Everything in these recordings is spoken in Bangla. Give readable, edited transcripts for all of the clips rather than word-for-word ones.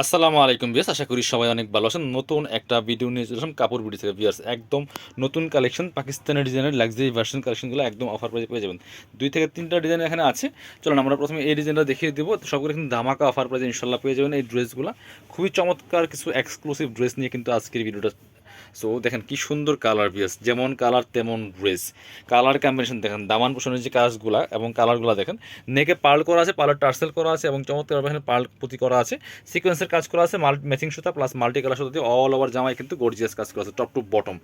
আসসালামু আলাইকুম ভিউয়ার্স, আশা করি সবাই অনেক ভালো আছেন। নতুন একটা ভিডিও নিয়ে চলে আসলাম কাপড় বিডি থেকে ভিউয়ার্স। একদম নতুন কালেকশন, পাকিস্তানি ডিজাইনের লাক্সারি ভার্সন কালেকশনগুলো একদম অফার প্রাইসে পেয়ে যাবেন। 2 থেকে 3টা ডিজাইন এখানে আছে। চলুন আমরা প্রথমে এই ডিজাইনটা দেখিয়ে দেবো। সবগুলো কিন্তু ধামাকা অফার প্রাইসে ইনশাল্লাহ পেয়ে যাবেন। এই ড্রেসগুলো খুবই চমৎকার কিছু এক্সক্লুসিভ ড্রেস নিয়ে কিন্তু আজকের ভিডিওটা। সো দেখেন কি সুন্দর কালার ভিউয়ার্স, যেমন কালার তেমন ড্রেস। কালার কম্বিনেশন দেখেন, দামান পোষণের যে কাজগুলা এবং কালারগুলো দেখেন। নেকে পার্ল করা আছে, পার্লার টার্সেল করা আছে এবং চমৎকার এখানে পার্ল পুঁতি করা আছে। সিকোয়েন্সের কাজ করা আছে, ম্যাচিং সুতা প্লাস মাল্টি কালার সুতা দিয়ে অল ওভার জামায় কিন্তু গর্জিয়াস কাজ করা আছে টপ টু বটম।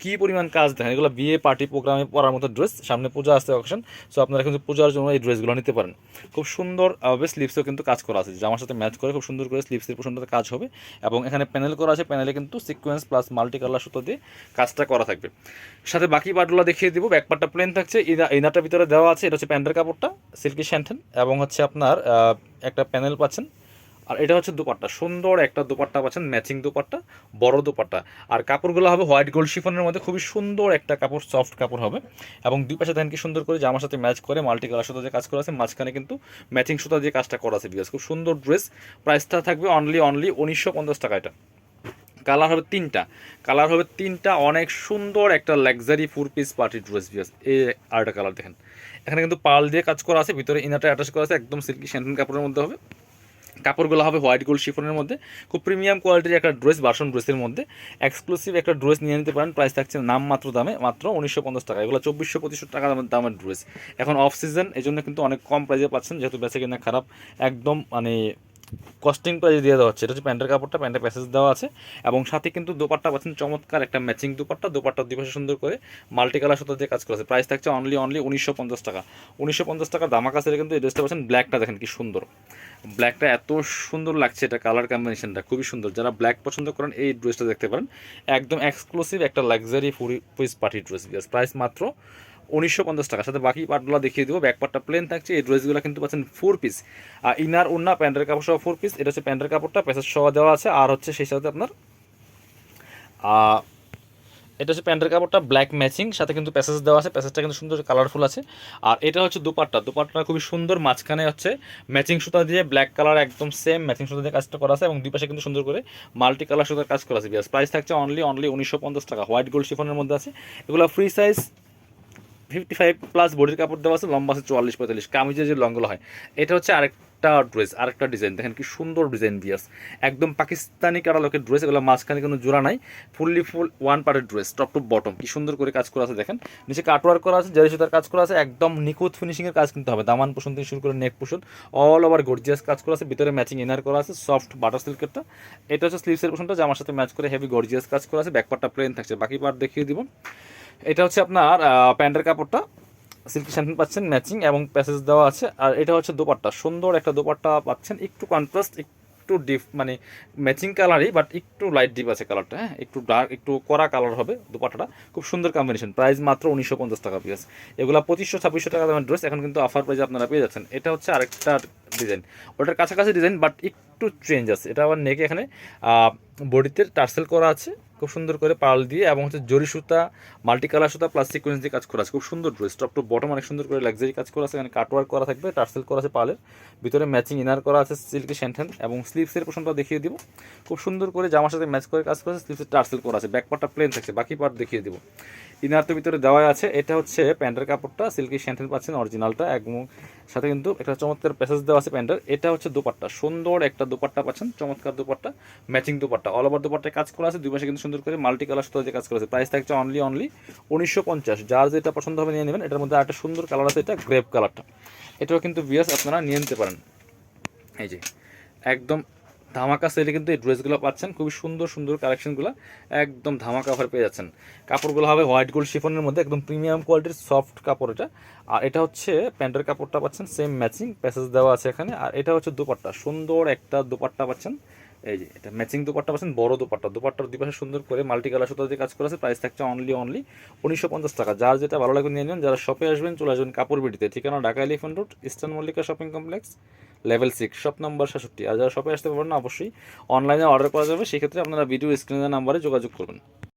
কী পরিমাণ কাজ দেখেন, এগুলো বিয়ে পার্টি প্রোগ্রামে পরার মতো ড্রেস। সামনে পূজা আসতে অকেশন, সো আপনারা কিন্তু পূজার জন্য এই ড্রেসগুলো নিতে পারেন। খুব সুন্দর স্লিভসেও কিন্তু কাজ করা আছে, জামার সাথে ম্যাচ করে খুব সুন্দর করে স্লিভসের পোষণটাতে কাজ হবে। এবং এখানে প্যানেল করা আছে, প্যানেলে কিন্তু সিকোয়েন্স প্লাস মাল্টি কালার সুতো দিয়ে কাজটা করা থাকবে। সাথে বাকি পার্টগুলো দেখিয়ে দিব। ব্যাক পার্টটা প্লেন থাকছে, ইনারটার ভিতরে দেওয়া আছে। এটা হচ্ছে প্যান্টের কাপড়টা, সিল্কি স্যান্টেন, এবং হচ্ছে আপনার একটা প্যানেল পাচ্ছেন। আর এটা হচ্ছে দুপাট্টা, সুন্দর একটা দুপাট্টা পাচ্ছেন, ম্যাচিং দুপাট্টা, বড় দুপাট্টা। আর কাপড়গুলো হবে হোয়াইট গোল্ড শিফনের মধ্যে, খুবই সুন্দর একটা কাপড়, সফট কাপড় হবে। এবং দুই পাশে দেখেন কি সুন্দর করে জামার সাথে ম্যাচ করে মাল্টি কালার সুতা দিয়ে কাজ করা আছে, মাঝখানে কিন্তু ম্যাচিং সুতা দিয়ে কাজটা করা আছে। বিকজ খুব সুন্দর ড্রেস। প্রাইসটা থাকবে অনলি 1950 টাকা। এটা কালার হবে তিনটা, অনেক সুন্দর একটা লাক্সারি 4 পিস পার্টি ড্রেস বিয়াস। এই আরেকটা কালার দেখেন, এখানে কিন্তু পার্ল দিয়ে কাজ করা আছে, ভিতরে ইনারটা অ্যাটাচ করা আছে, একদম সিল্কি স্যান্টেন কাপড়ের মধ্যে হবে। কাপড়গুলো হবে হোয়াইট গোল্ড শিফনের মধ্যে, খুব প্রিমিয়াম কোয়ালিটির একটা ড্রেস, ভার্সন ড্রেসের মধ্যে এক্সক্লুসিভ একটা ড্রেস নিয়ে নিতে পারেন। প্রাইস থাকছে নাম মাত্র দামে মাত্র 1950 টাকা। এগুলো 2400-2500 টাকা দামের ড্রেস। এখন অফ সিজন, এই জন্য কিন্তু অনেক কম প্রাইসে পাচ্ছেন, যেহেতু বেচে কিনা খারাপ। একদম মানে কস্টিং প্রাইস দিয়ে দেওয়া হচ্ছে। এটা হচ্ছে প্যান্টের কাপড়টা, প্যান্টের প্যাসেজ দেওয়া আছে। এবং সাথে কিন্তু দোপাট্টা পাচ্ছেন চমৎকার একটা ম্যাচিং দোপাট্টা, দোপাট্টার দুই পাশে সুন্দর করে মাল্টি কালার সুতো দিয়ে কাজ করেছে। প্রাইস থাকছে অনলি 1950 টাকা। 1950 টাকা দামাকা সেলে কিন্তু এই ড্রেসটা পাচ্ছেন। ব্ল্যাকটা দেখেন কি সুন্দর, ব্ল্যাকটা এত সুন্দর লাগছে, এটা কালার কম্বিনেশনটা খুবই সুন্দর। যারা ব্ল্যাক পছন্দ করেন এই ড্রেসটা দেখতে পারেন। একদম এক্সক্লুসিভ একটা luxury 4 piece party dress. Price মাত্র 1950 টাকা। সাথে বাকি পার্টগুলো দেখিয়ে দেবো। ব্যাক পার্টটা প্লেন থাকছে। এই ড্রেসগুলো কিন্তু পাচ্ছেন 4 পিস, ইনার ওন্না প্যান্টের কাপড় সহ 4 পিস। এটা হচ্ছে প্যান্টের কাপড়টা, প্যাসেজ সহ দেওয়া আছে। আর হচ্ছে সেই সাথে আপনার এটা হচ্ছে প্যান্টের কাপড়টা ব্ল্যাক ম্যাচিং, সাথে কিন্তু প্যাসেজ দেওয়া আছে। প্যাসেজটা কিন্তু সুন্দর কালারফুল আছে। আর এটা হচ্ছে দুপাট্টা, দুপাট্টা খুবই সুন্দর, মাঝখানে হচ্ছে ম্যাচিং সুতা দিয়ে ব্ল্যাক কালার, একদম সেম ম্যাচিং সুতা দিয়ে কাজটা করা আছে। এবং দুই পাশে কিন্তু সুন্দর করে মাল্টি কালার সুতার কাজ করা আছে। প্রাইস থাকছে অনলি 1950 টাকা। হোয়াইট গোল্ড শিফনের মধ্যে আছে। এগুলো ফ্রি সাইজ 55+ বডির কাপড় দেওয়া আছে, লম্বা আছে 44-45, কামিজের যে লংগুলো হয়। এটা হচ্ছে আরেকটা ড্রেস, আরেকটা ডিজাইন দেখেন কি সুন্দর ডিজাইন বিয়াস। একদম পাকিস্তানি ক্যাটালগের ড্রেস। এগুলো মাঝখানে কোনো জোড়া নাই, ফুল ওয়ান পার্টের ড্রেস, টপ টু বটম। কি সুন্দর করে কাজ করা আছে দেখেন। নিচে কাটওয়ার্ক করা আছে, জারি সুতার কাজ করা আছে, একদম নিখুঁত ফিনিশিংয়ের কাজ কিন্তু হবে। দামান পোষণ থেকে শুরু করে নেক পোষণ অল ওভার গর্জিয়াস কাজ করা আছে। ভিতরে ম্যাচিং ইনার করা আছে, সফট বাটার সিল্কেরটা। এটা হচ্ছে স্লিভসের পোষণটা, জামার সাথে ম্যাচ করে হেভি গর্জিয়াস কাজ করা আছে। ব্যাক পার্টটা প্লেন থাকছে, বাকি পার্ট দেখিয়ে দিব। এটা হচ্ছে আপনার প্যান্টের কাপড়টা, সিল্কি স্যান্টেন পাচ্ছেন ম্যাচিং এবং প্যাসেজ দেওয়া আছে। আর এটা হচ্ছে দোপাট্টা, সুন্দর একটা দোপাট্টা পাচ্ছেন, একটু কন্ট্রাস্ট, একটু ডিপ, মানে ম্যাচিং কালারই বাট একটু লাইট ডিপ আছে কালারটা। হ্যাঁ, একটু ডার্ক, একটু কড়া কালার হবে দোপাট্টাটা। খুব সুন্দর কম্বিনেশন। প্রাইস মাত্র 1950 টাকা পিস। এগুলো 2500-2600 টাকা দামের ড্রেস, এখন কিন্তু অফার প্রাইসে আপনারা পেয়ে যাচ্ছেন। এটা হচ্ছে আরেকটা ডিজাইন, ওটার কাছাকাছি ডিজাইন বাট একটু চেঞ্জ আছে। এটা আবার নেকে এখানে বডিতে টার্সেল করা আছে খুব সুন্দর করে পার্ল দিয়ে, এবং হচ্ছে জরি সুতা, মাল্টি কালার সুতা প্লাস সিকোয়েন্স দিয়ে কাজ করা আছে। খুব সুন্দর ড্রেস, টপ টু বটম অনেক সুন্দর করে লাক্সারি কাজ করা আছে। এখানে কাটওয়ার্ক করা থাকবে, টার্সেল করা আছে পার্লের ভিতরে, ম্যাচিং ইনার করা আছে সিল্কি স্যান্টেন। এবং স্লিভসের পোর্শনটা দেখিয়ে দিব। খুব সুন্দর করে জামার সাথে ম্যাচ করে কাজ করা আছে, স্লিভসের টার্সেল করা আছে। ব্যাক পার্টটা প্লেন থাকছে, বাকি পার্ট দেখিয়ে দিব। ইনার তো ভিতরে দেওয়া আছে। এটা হচ্ছে প্যান্টের কাপড়টা, সিল্কি স্যান্টেন পাচ্ছেন অরিজিনালটা, এবং সাথে কিন্তু একটা চমৎকার প্যাসেজ দেওয়া আছে প্যান্টের। এটা হচ্ছে দোপাট্টা, সুন্দর একটা দোপাট্টা পাচ্ছেন, চমৎকার dupatta, matching dupatta, all over দোপাট্টায় কাজ করা আছে। দুই পাশে কিন্তু সুন্দর করে মাল্টি কালার সুতো দিয়ে কাজ করা আছে। প্রাইস থাকছে অনলি 1950। যার যেটা পছন্দ হবে নিয়ে নেবেন। এটার মধ্যে একটা সুন্দর কালার আছে, এটা গ্রেপ কালারটা। এটাও কিন্তু বিয়াস আপনারা নিয়ে নিতে পারেন। এই যে একদম ধামাকা সেলে কিন্তু এই ড্রেসগুলো পাচ্ছেন, খুবই সুন্দর সুন্দর কালেকশনগুলো একদম ধামাকা অফার পেয়ে যাচ্ছেন। কাপড়গুলো হবে হোয়াইট গোল্ড শিফনের মধ্যে, একদম প্রিমিয়াম কোয়ালিটির সফট কাপড় এটা। আর এটা হচ্ছে প্যান্টের কাপড়টা পাচ্ছেন সেম ম্যাচিং, প্যাসেজ দেওয়া আছে এখানে। আর এটা হচ্ছে দুপাট্টা, সুন্দর একটা দুপাট্টা পাচ্ছেন। এই যে এটা ম্যাচিং দুপাট্টা পাচ্ছেন, বড় দুপাট্টা, দুপাট্টার দুই পাশে সুন্দর করে মাল্টি কালার সুতো দিয়ে কাজ করা আছে। প্রাইস থাকছে অনলি 1950 টাকা। যার যেটা ভালো লাগবে নিয়ে নেবেন। যারা শপে আসবেন চলে আসবেন কাপড় বিডিতে, ঠিকানা Dhaka elephant road, eastern Mallika shopping complex, level 6, shop number 66। আর যারা শপে আসতে পারবেন না, অবশ্যই অনলাইনে অর্ডার করা যাবে। সেক্ষেত্রে আপনারা ভিডিও স্ক্রিনের নাম্বারে যোগাযোগ করবেন।